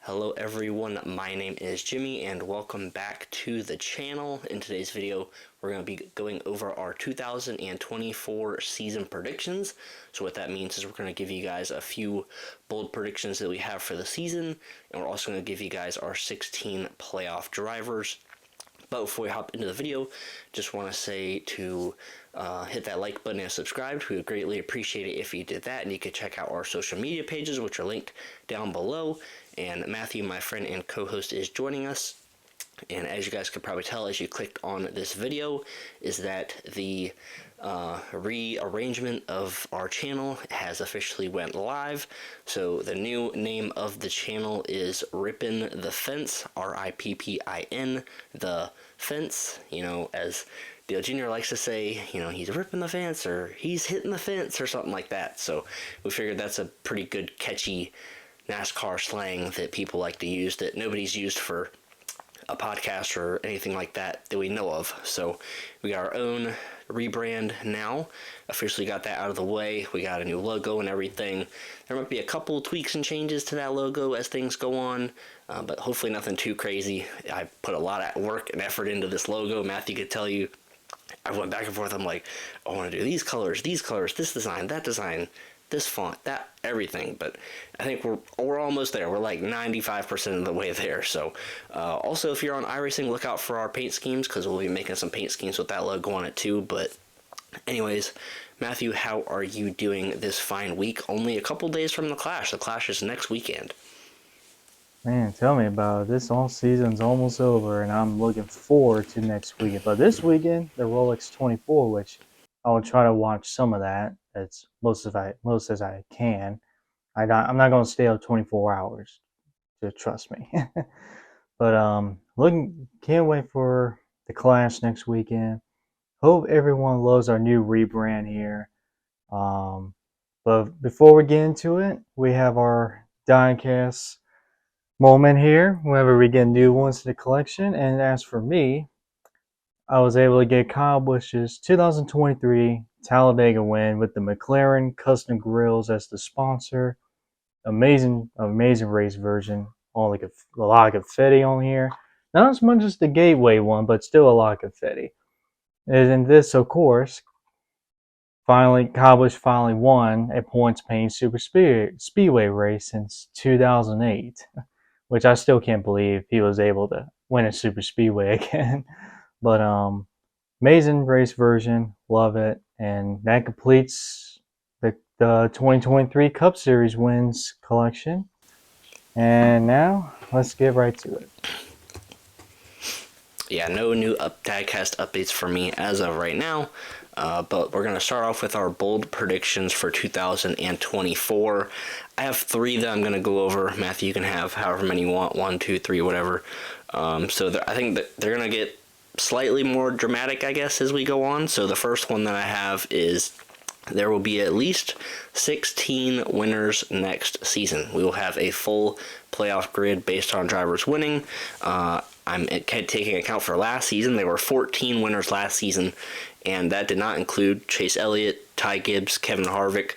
Hello everyone, my name is Jimmy and welcome back to the channel. In today's video, we're going to be going over our 2024 season predictions. So what that means is we're going to give you guys a few bold predictions that we have for the season, and we're also going to give you guys our 16 playoff drivers. But before we hop into the video, just want to say to hit that like button and subscribe. We would greatly appreciate it if you did that. And you can check out our social media pages, which are linked down below. And Matthew, my friend and co-host, is joining us. And as you guys could probably tell as you clicked on this video, is that the rearrangement of our channel has officially went live. So the new name of the channel is Rippin' the Fence, Rippin the Fence. You know, as Dale Jr. likes to say, you know, he's ripping the fence or he's hitting the fence or something like that. So we figured that's a pretty good catchy NASCAR slang that people like to use that nobody's used for a podcast or anything like that we know of. So we got our own rebrand now. Officially got that out of the way. We got a new logo and everything. There might be a couple tweaks and changes to that logo as things go on, but hopefully nothing too crazy. I put a lot of work and effort into this logo. Matthew could tell you, I went back and forth. I'm like, I want to do these colors, this design, that design, this font, that, everything. But I think we're almost there. We're like 95% of the way there. So also, if you're on iRacing, look out for our paint schemes, because we'll be making some paint schemes with that logo on it too. But anyways, Matthew, how are you doing this fine week? Only a couple days from the Clash. The Clash is next weekend. Man, tell me about it. This all season's almost over, and I'm looking forward to next weekend. But this weekend, the Rolex 24, which I will try to watch some of that. That's most as I can. I'm not going to stay up 24 hours. Just trust me. But can't wait for the Clash next weekend. Hope everyone loves our new rebrand here. But before we get into it, we have our Dcast Moment here, whenever we get new ones to the collection. And as for me, I was able to get Kyle Busch's 2023 Talladega win with the McLaren Custom Grills as the sponsor. Amazing race version. All like a lot of confetti on here. Not as much as the Gateway one, but still a lot of confetti. And this, of course, Kyle Busch finally won a points-paying super speedway race since 2008. Which I still can't believe he was able to win a super speedway again. But amazing race version, love it, and that completes the 2023 Cup Series wins collection. And now let's get right to it. Yeah, no new Dcast updates for me as of right now. But we're going to start off with our bold predictions for 2024. I have 3 that I'm going to go over. Matthew, you can have however many you want, 1, 2, 3, whatever. I think that they're going to get slightly more dramatic, I guess, as we go on. So the first one that I have is there will be at least 16 winners next season. We will have a full playoff grid based on drivers winning. I'm taking account for last season. There were 14 winners last season, and that did not include Chase Elliott, Ty Gibbs, Kevin Harvick,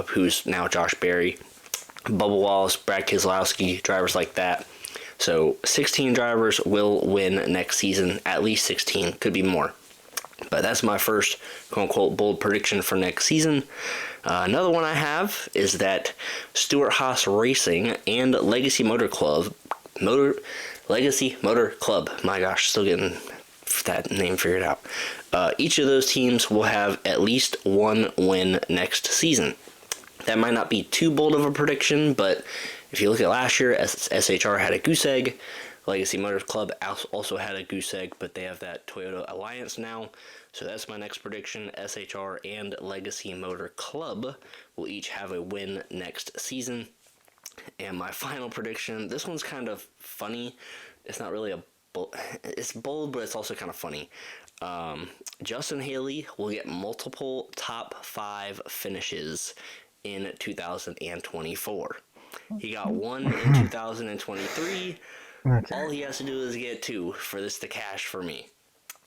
who's now Josh Berry, Bubba Wallace, Brad Keselowski, drivers like that. So 16 drivers will win next season, at least 16, could be more. But that's my first quote-unquote bold prediction for next season. Another one I have is that Stewart-Haas Racing and Legacy Motor Club, my gosh, still getting that name figured out. Each of those teams will have at least 1 win next season. That might not be too bold of a prediction, but if you look at last year, SHR had a goose egg. Legacy Motor Club also had a goose egg, but they have that Toyota Alliance now. So that's my next prediction. SHR and Legacy Motor Club will each have a win next season. And my final prediction, this one's kind of funny. It's not really it's bold, but it's also kind of funny. Justin Haley will get multiple top 5 finishes in 2024. He got 1 in 2023. Okay. All he has to do is get 2 for this to cash for me.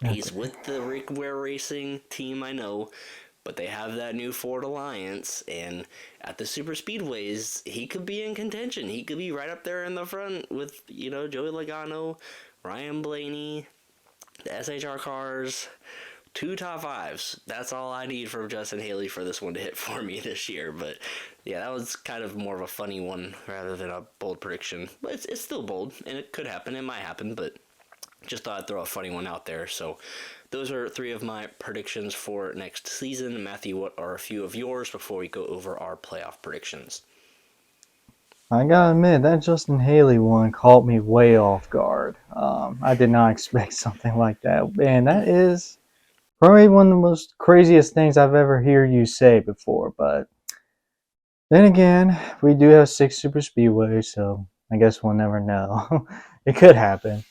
Okay. He's with the Rick Ware Racing team, I know, but they have that new Ford Alliance, and at the super speedways, he could be in contention. He could be right up there in the front with, Joey Logano, Ryan Blaney, the SHR cars, two top fives. That's all I need from Justin Haley for this one to hit for me this year. But yeah, that was kind of more of a funny one rather than a bold prediction. But it's still bold, and it could happen. It might happen, but just thought I'd throw a funny one out there. So those are three of my predictions for next season. Matthew, what are a few of yours before we go over our playoff predictions? I gotta admit, that Justin Haley one caught me way off guard. I did not expect something like that. And that is probably one of the most craziest things I've ever heard you say before. But then again, we do have 6 super speedways, so I guess we'll never know. It could happen.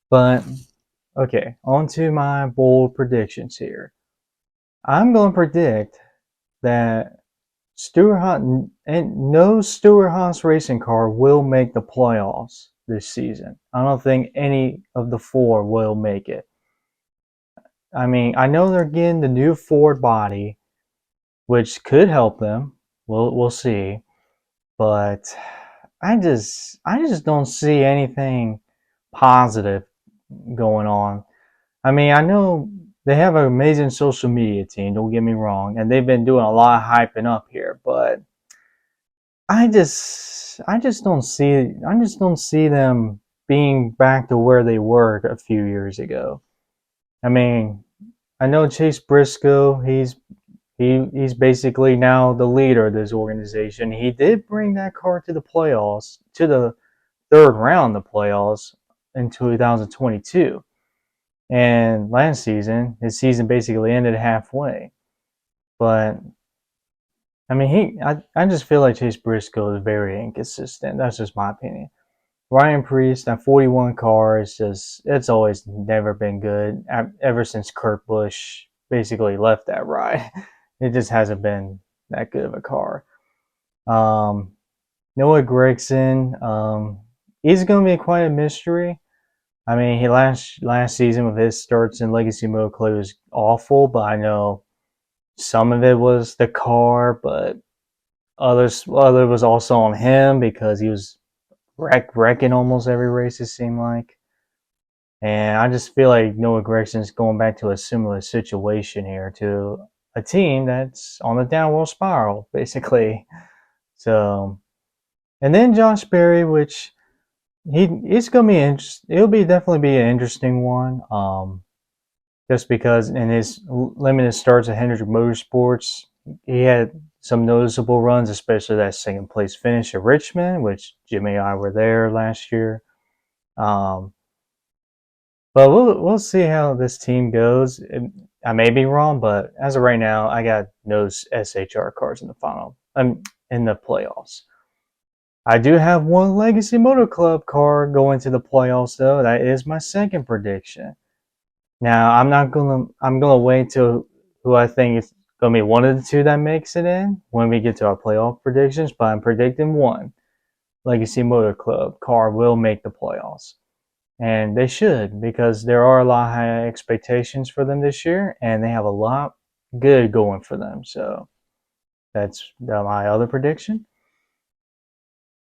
But okay, on to my bold predictions here. I'm going to predict that Stewart Haas and no Stewart Haas racing car will make the playoffs this season. I don't think any of the 4 will make it. I mean, I know they're getting the new Ford body, which could help them. We'll see, but I just don't see anything positive going on. I mean, I know they have an amazing social media team, don't get me wrong, and they've been doing a lot of hyping up here, but I just don't see them being back to where they were a few years ago. I mean, I know Chase Briscoe, he's basically now the leader of this organization. He did bring that car to the playoffs, to the third round of the playoffs in 2022. And last season, his season basically ended halfway. But I mean, I just feel like Chase Briscoe is very inconsistent. That's just my opinion. Ryan Preece, that 41 car is it's always never been good ever since Kurt Busch basically left that ride. It just hasn't been that good of a car. Um, Noah Gragson, he's going to be quite a mystery. I mean, he last season with his starts in Legacy Moto Club was awful, but I know some of it was the car, but other was also on him because he was wrecking almost every race. It seemed like, and I just feel like Noah Gregson's going back to a similar situation here to a team that's on the downward spiral, basically. So, and then Josh Berry, which it's gonna be it'll be definitely be an interesting one. Just because in his limited starts at Hendrick Motorsports, he had some noticeable runs, especially that second place finish at Richmond, which Jimmy and I were there last year. Um, but we'll see how this team goes. I may be wrong, but as of right now, I got no SHR cars in the final. In the playoffs. I do have one Legacy Motor Club car going to the playoffs, though. That is my second prediction. Now I'm gonna wait till who I think is gonna be one of the 2 that makes it in when we get to our playoff predictions, but I'm predicting one. Legacy Motor Club car will make the playoffs. And they should, because there are a lot of high expectations for them this year, and they have a lot good going for them. So that's my other prediction.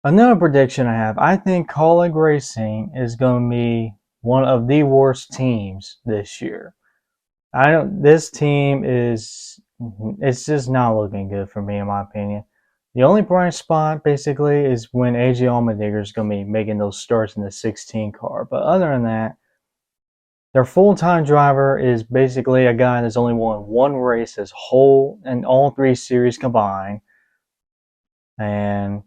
Another prediction I have, I think Kaulig Racing is going to be one of the worst teams this year. This team it's just not looking good for me in my opinion. The only bright spot basically is when AJ Allmendinger is going to be making those starts in the 16 car. But other than that, their full-time driver is basically a guy that's only won one race as whole in all 3 series combined. And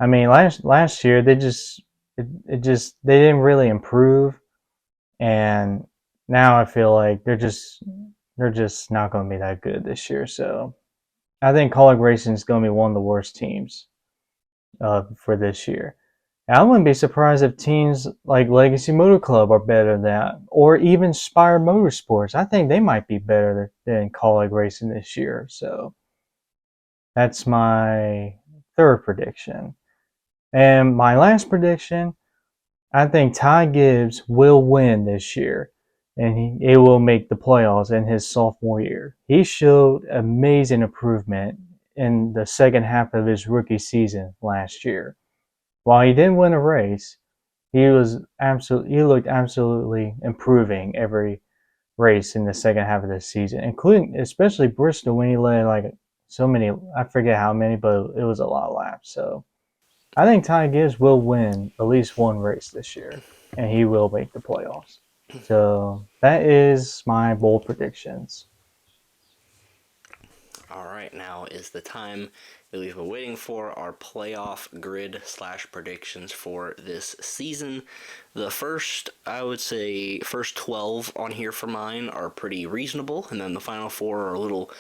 I mean, last year they they didn't really improve, and now I feel like they're just not going to be that good this year. So I think Kaulig Racing is going to be one of the worst teams for this year. And I wouldn't be surprised if teams like Legacy Motor Club are better than that, or even Spire Motorsports. I think they might be better than Kaulig Racing this year. So that's my third prediction. And my last prediction, I think Ty Gibbs will win this year. and it will make the playoffs in his sophomore year. He showed amazing improvement in the second half of his rookie season last year. While he didn't win a race, he looked absolutely improving every race in the second half of the season, including especially Bristol when he led like so many, I forget how many, but it was a lot of laps. So I think Ty Gibbs will win at least one race this year, and he will make the playoffs. So that is my bold predictions. All right, now is the time that we've been waiting for, our playoff grid / predictions for this season. The first, I would say, first 12 on here for mine are pretty reasonable, and then the final 4 are a little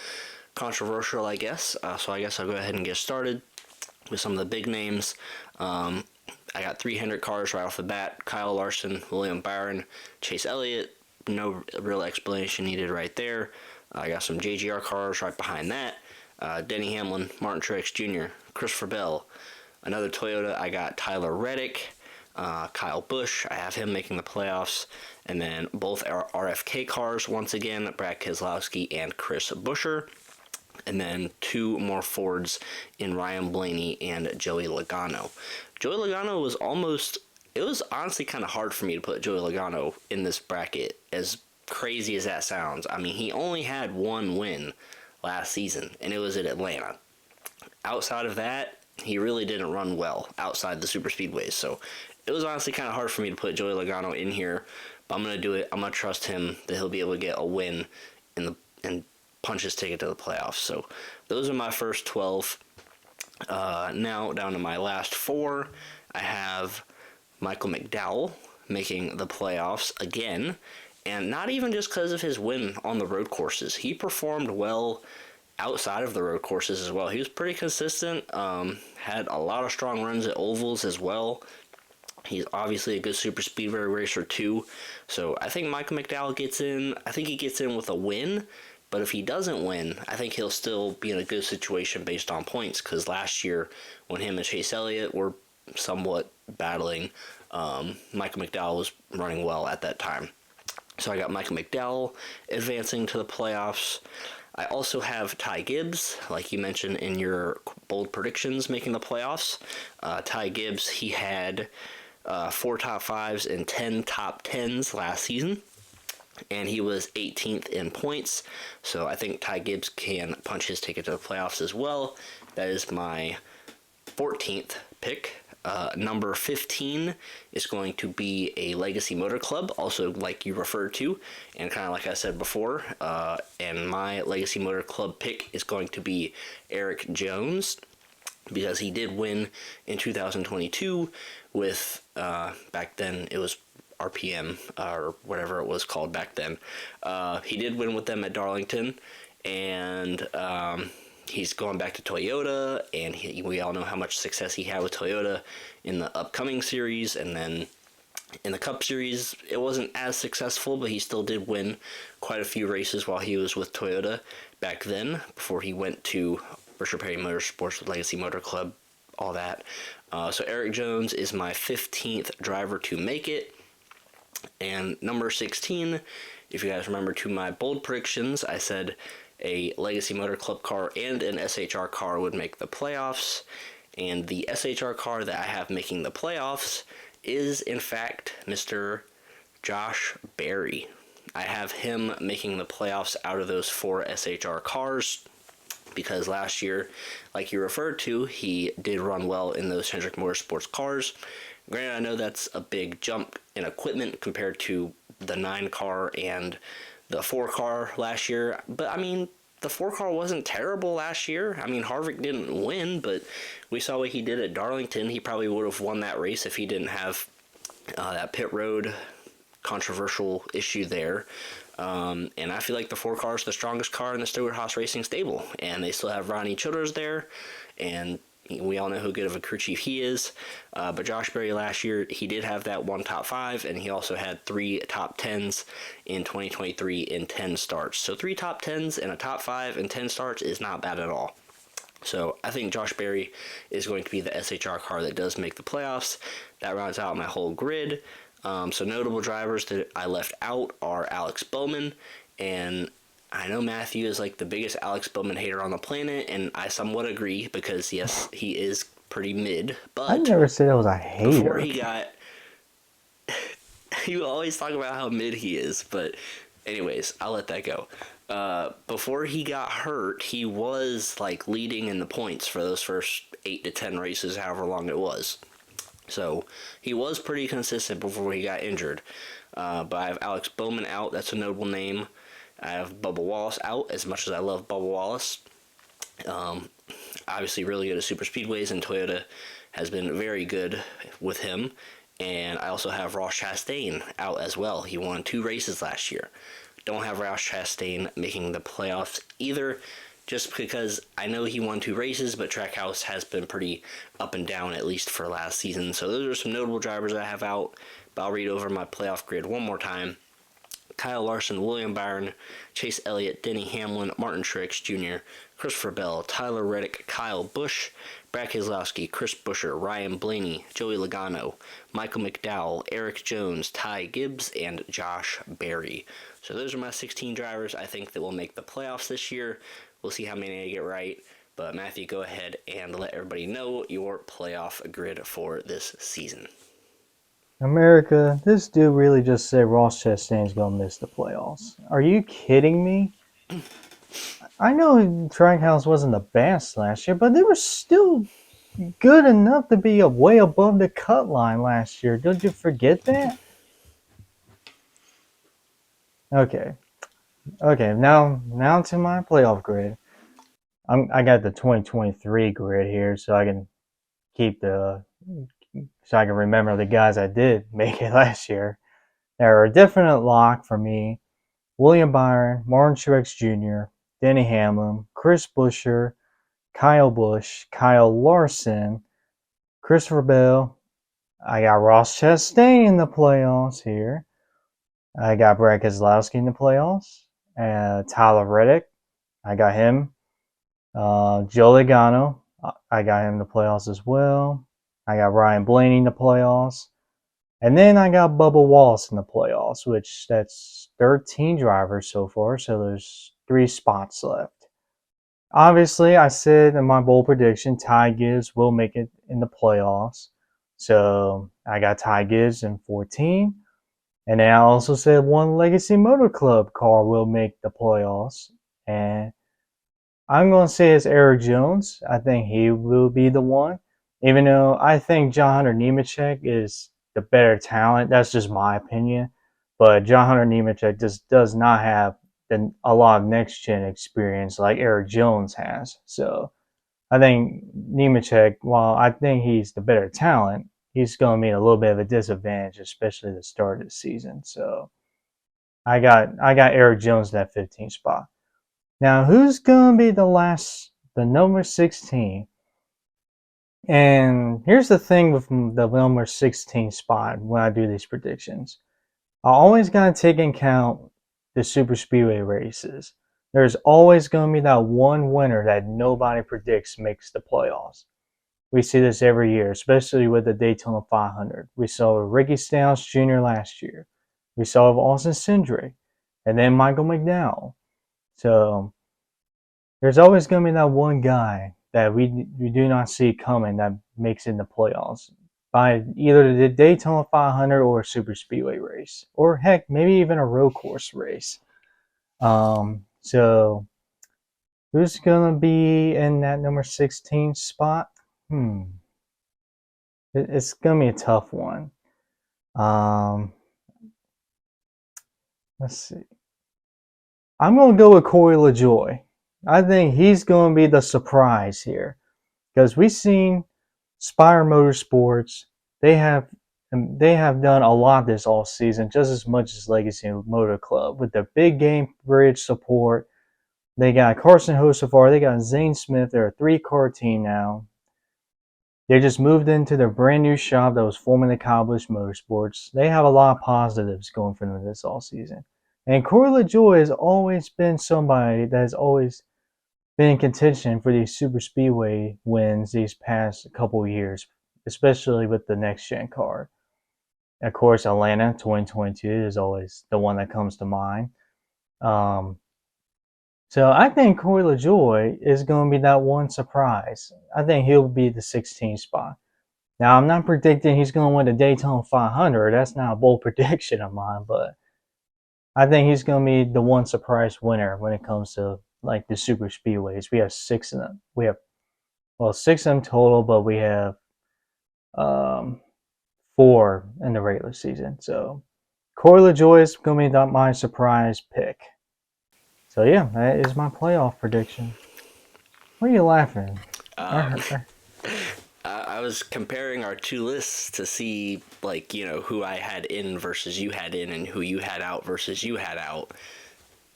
controversial, I guess. So I guess I'll go ahead and get started with some of the big names. I got 300 cars right off the bat: Kyle Larson, William Byron, Chase Elliott. No real explanation needed right there. I got some JGR cars right behind that. Denny Hamlin, Martin Truex Jr., Christopher Bell. Another Toyota, I got Tyler Reddick, Kyle Busch. I have him making the playoffs. And then both RFK cars, once again, Brad Keselowski and Chris Buescher. And then 2 more Fords in Ryan Blaney and Joey Logano. Joey Logano was it was honestly kind of hard for me to put Joey Logano in this bracket, as crazy as that sounds. I mean, he only had 1 win last season, and it was at Atlanta. Outside of that, he really didn't run well outside the super speedways, so it was honestly kind of hard for me to put Joey Logano in here, but I'm going to do it. I'm going to trust him that he'll be able to get a win and punch his ticket to the playoffs. So those are my first 12. Now down to my last 4, I have Michael McDowell making the playoffs again, and not even just because of his win on the road courses. He performed well outside of the road courses as well. He was pretty consistent, had a lot of strong runs at ovals as well. He's obviously a good super speedway racer too, so I think Michael McDowell gets in. I think he gets in with a win, but if he doesn't win, I think he'll still be in a good situation based on points, because last year when him and Chase Elliott were somewhat battling, Michael McDowell was running well at that time. So I got Michael McDowell advancing to the playoffs. I also have Ty Gibbs, like you mentioned in your bold predictions, making the playoffs. Ty Gibbs, he had 4 top 5s and 10 top 10s last season, and he was 18th in points. So I think Ty Gibbs can punch his ticket to the playoffs as well. That is my 14th pick. Number 15 is going to be a Legacy Motor Club, also like you referred to, and kind of like I said before. And my Legacy Motor Club pick is going to be Eric Jones, because he did win in 2022 with, back then it was RPM, or whatever it was called back then. He did win with them at Darlington, and he's going back to Toyota, and we all know how much success he had with Toyota in the upcoming series, and then in the Cup Series, it wasn't as successful, but he still did win quite a few races while he was with Toyota back then, before he went to Berkshire Perry Motorsports with Legacy Motor Club, all that. So Eric Jones is my 15th driver to make it. And number 16, if you guys remember to my bold predictions, I said a Legacy Motor Club car and an SHR car would make the playoffs. And the SHR car that I have making the playoffs is, in fact, Mr. Josh Berry. I have him making the playoffs out of those 4 SHR cars, because last year, like you referred to, he did run well in those Hendrick Motorsports cars. Granted, I know that's a big jump in equipment compared to the 9 car and the 4 car last year, but I mean, the 4 car wasn't terrible last year. I mean, Harvick didn't win, but we saw what he did at Darlington. He probably would have won that race if he didn't have that pit road controversial issue there. And I feel like the 4 car is the strongest car in the Stewart-Haas Racing stable, and they still have Ronnie Childers there, and we all know how good of a crew chief he is. But Josh Berry last year, he did have that 1 top 5, and he also had 3 top 10s in 2023 in 10 starts. So 3 top 10s and a top 5 in 10 starts is not bad at all. So I think Josh Berry is going to be the SHR car that does make the playoffs. That rounds out my whole grid. So notable drivers that I left out are Alex Bowman, and I know Matthew is like the biggest Alex Bowman hater on the planet, and I somewhat agree because yes, he is pretty mid. I But never said I was a before hater. he got, you always talk about how mid he is, but anyways, I'll let that go. Before he got hurt, he was like leading in the points for those first 8 to 10 races, however long it was. So he was pretty consistent before he got injured. But I have Alex Bowman out. That's a notable name. I have Bubba Wallace out. As much as I love Bubba Wallace, obviously really good at super speedways, and Toyota has been very good with him. And I also have Ross Chastain out as well. He won 2 races last year. Don't have Ross Chastain making the playoffs either, just because I know he won 2 races, but Trackhouse has been pretty up and down, at least for last season. So those are some notable drivers I have out, but I'll read over my playoff grid one more time. Kyle Larson, William Byron, Chase Elliott, Denny Hamlin, Martin Truex Jr., Christopher Bell, Tyler Reddick, Kyle Busch, Brad Keselowski, Chris Buescher, Ryan Blaney, Joey Logano, Michael McDowell, Eric Jones, Ty Gibbs, and Josh Berry. So those are my 16 drivers I think that will make the playoffs this year. We'll see how many I get right. But Matthew, go ahead and let everybody know your playoff grid for this season. America, this dude really just said Ross Chastain's gonna miss the playoffs. Are you kidding me? I know Trackhouse wasn't the best last year, but they were still good enough to be way above the cut line last year. Don't you forget that? Okay, okay. Now to my playoff grid. I got the 2023 grid here, so I can keep so I can remember the guys I did make it last year. There are a definite lock for me: William Byron, Martin Truex Jr., Denny Hamlin, Chris Buescher, Kyle Busch, Kyle Larson, Christopher Bell. I got Ross Chastain in the playoffs here. I got Brad Keselowski in the playoffs. Tyler Reddick, I got him. Joe Logano, I got him in the playoffs as well. I got Ryan Blaney in the playoffs. And then I got Bubba Wallace in the playoffs, which that's 13 drivers so far, so there's 3 spots left. Obviously, I said in my bold prediction, Ty Gibbs will make it in the playoffs. So I got Ty Gibbs in 14. And then I also said one Legacy Motor Club car will make the playoffs. And I'm going to say it's Eric Jones. I think he will be the one. Even though I think John Hunter Nemechek is the better talent. That's just my opinion. But John Hunter Nemechek just does not have a lot of next gen experience like Eric Jones has. So I think Nemechek, while I think he's the better talent, he's going to be a little bit of a disadvantage, especially at the start of the season. So I got Eric Jones in that 15th spot. Now, who's going to be the number 16? And here's the thing with the number 16 spot when I do these predictions. I always got to take into account the super speedway races. There's always going to be that one winner that nobody predicts makes the playoffs. We see this every year, especially with the Daytona 500. We saw Ricky Stenhouse Jr. last year. We saw Austin Cindric, and then Michael McDowell. So there's always going to be that one guy that we do not see coming that makes it in the playoffs by either the Daytona 500 or a super speedway race, or heck, maybe even a road course race. So who's gonna be in that number 16 spot? It's gonna be a tough one. Um, let's see. I'm gonna go with Corey LaJoy. I think he's gonna be the surprise here because we've seen Spire Motorsports. They have they have done a lot this all season, just as much as Legacy Motor Club with their big game bridge support. They got Carson Hocevar, they got Zane Smith. They're a 3-car team now. They just moved into their brand new shop that was formerly Cobblish Motorsports. They have a lot of positives going for them this all season. And Corey LaJoy has always been somebody that has always been in contention for these super speedway wins these past couple of years, especially with the next gen car. Of course, Atlanta 2022 is always the one that comes to mind. Um, so I think Corey LaJoy is going to be that one surprise. I think he'll be the 16th spot. Now, I'm not predicting he's going to win the Daytona 500. That's not a bold prediction of mine, but I think he's going to be the one surprise winner when it comes to like the super speedways. We have six of them. We have six of them total, but we have um, four in the regular season. So Corey LaJoy is going to be my surprise pick. So yeah, that is my playoff prediction. Why are you laughing? Um, I was comparing our two lists to see, like, who I had in versus you had in, and who you had out versus you had out.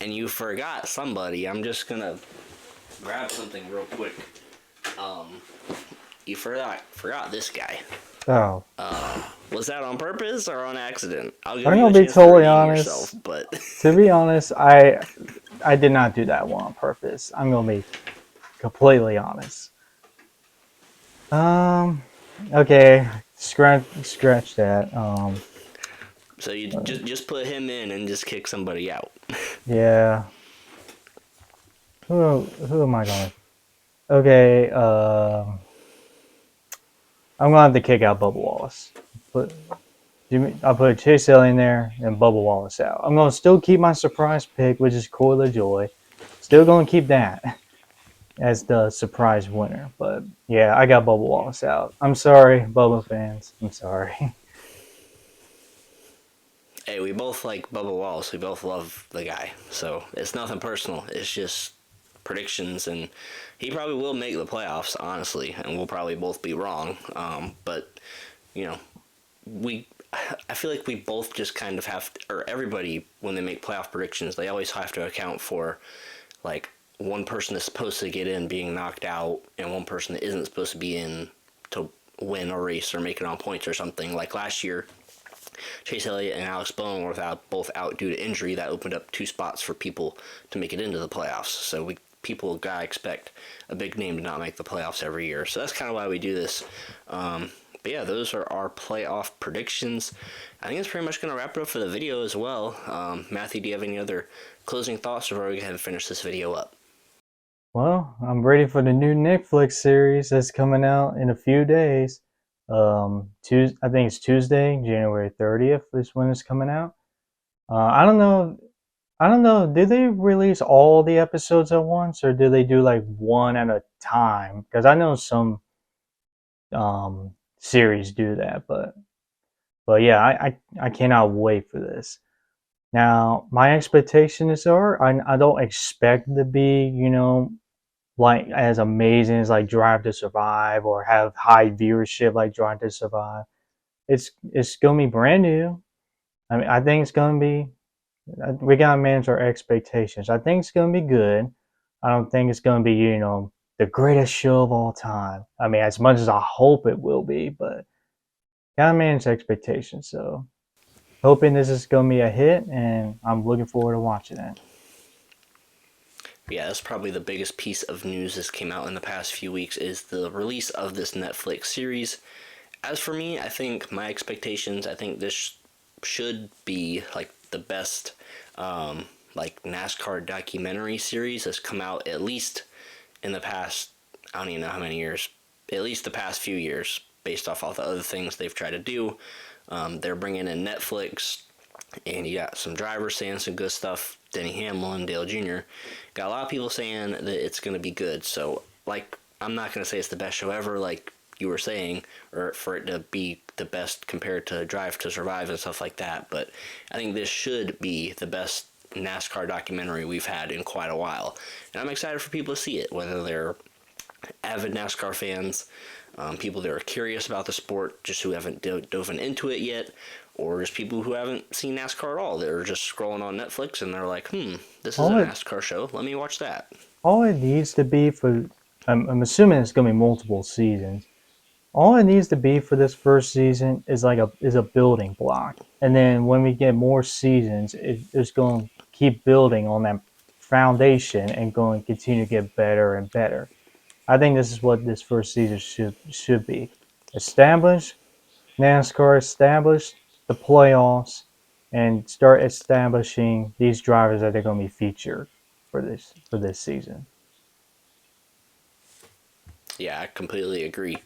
And you forgot somebody. I'm just gonna grab something real quick. You forgot this guy. Oh, Was that on purpose or on accident? I'll give I'm you a gonna be chance to totally redeem honest. yourself, but To be honest, I did not do that one on purpose. I'm gonna be completely honest. Um, okay, scratch that. so you just put him in and just kick somebody out. Yeah. Who am I going? Okay. I'm gonna have to kick out Bubba Wallace. Put I'll put Chase Elliott in there and Bubba Wallace out. I'm gonna still keep my surprise pick, which is Corey LaJoy. Still gonna keep that as the surprise winner. But yeah, I got Bubba Wallace out. I'm sorry, Bubba fans. I'm sorry. Hey, we both like Bubba Wallace. We both love the guy. So it's nothing personal. It's just predictions, and he probably will make the playoffs, honestly, and we'll probably both be wrong. But you know, we. I feel like we both just kind of have, or everybody, when they make playoff predictions, they always have to account for, like, one person is supposed to get in being knocked out, and one person that isn't supposed to be in to win a race or make it on points or something. Like last year, Chase Elliott and Alex Bowman were both out due to injury. That opened up two spots for people to make it into the playoffs. So people gotta expect a big name to not make the playoffs every year. So that's kind of why we do this. But yeah, those are our playoff predictions. I think that's pretty much going to wrap it up for the video as well. Matthew, do you have any other closing thoughts before we go ahead and finish this video up? Well, I'm ready for the new Netflix series that's coming out in a few days. I think it's Tuesday, January 30th. Is when it's coming out. I don't know. I don't know. Do they release all the episodes at once, or do they do like one at a time? Because I know some series do that, but yeah, I cannot wait for this. Now, my expectations are I don't expect it to be like as amazing as like Drive to Survive or have high viewership like Drive to Survive. It's gonna be brand new. I mean, I think it's gonna be. We gotta manage our expectations. I think it's gonna be good. I don't think it's gonna be the greatest show of all time. I mean, as much as I hope it will be, but gotta manage expectations. So hoping this is gonna be a hit, and I'm looking forward to watching it. Yeah, that's probably the biggest piece of news that's came out in the past few weeks is the release of this Netflix series. As for me, I think my expectations, I think this should be like the best like NASCAR documentary series that's come out at least in the past, I don't even know how many years, at least the past few years, based off all the other things they've tried to do. They're bringing in Netflix, and you got some drivers saying some good stuff. Denny Hamlin, Dale Jr. Got a lot of people saying that it's going to be good. So, like, I'm not going to say it's the best show ever, like you were saying, or for it to be the best compared to Drive to Survive and stuff like that. But I think this should be the best NASCAR documentary we've had in quite a while. And I'm excited for people to see it, whether they're avid NASCAR fans, people that are curious about the sport, just who haven't dove into it yet, or just people who haven't seen NASCAR at all. They're just scrolling on Netflix and they're like, this is a All it NASCAR show. Let me watch that. all it needs to be for I'm assuming it's gonna be multiple seasons. All it needs to be for this first season is a building block, and then when we get more seasons, it's going to keep building on that foundation and going to continue to get better and better. I think this is what this first season should be. Established NASCAR established. the playoffs and start establishing these drivers that are going to be featured for this season. Yeah, I completely agree.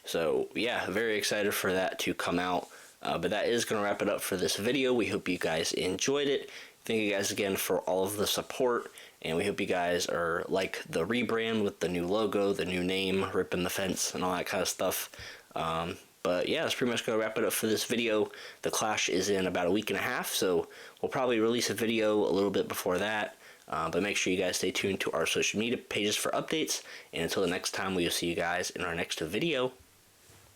So, yeah, very excited for that to come out. But that is going to wrap it up for this video. We hope you guys enjoyed it. Thank you guys again for all of the support. And we hope you guys are like the rebrand with the new logo, the new name, ripping the fence, and all that kind of stuff. But yeah, that's pretty much going to wrap it up for this video. The Clash is in about a week and a half, so we'll probably release a video a little bit before that. But make sure you guys stay tuned to our social media pages for updates. And until the next time, we will see you guys in our next video.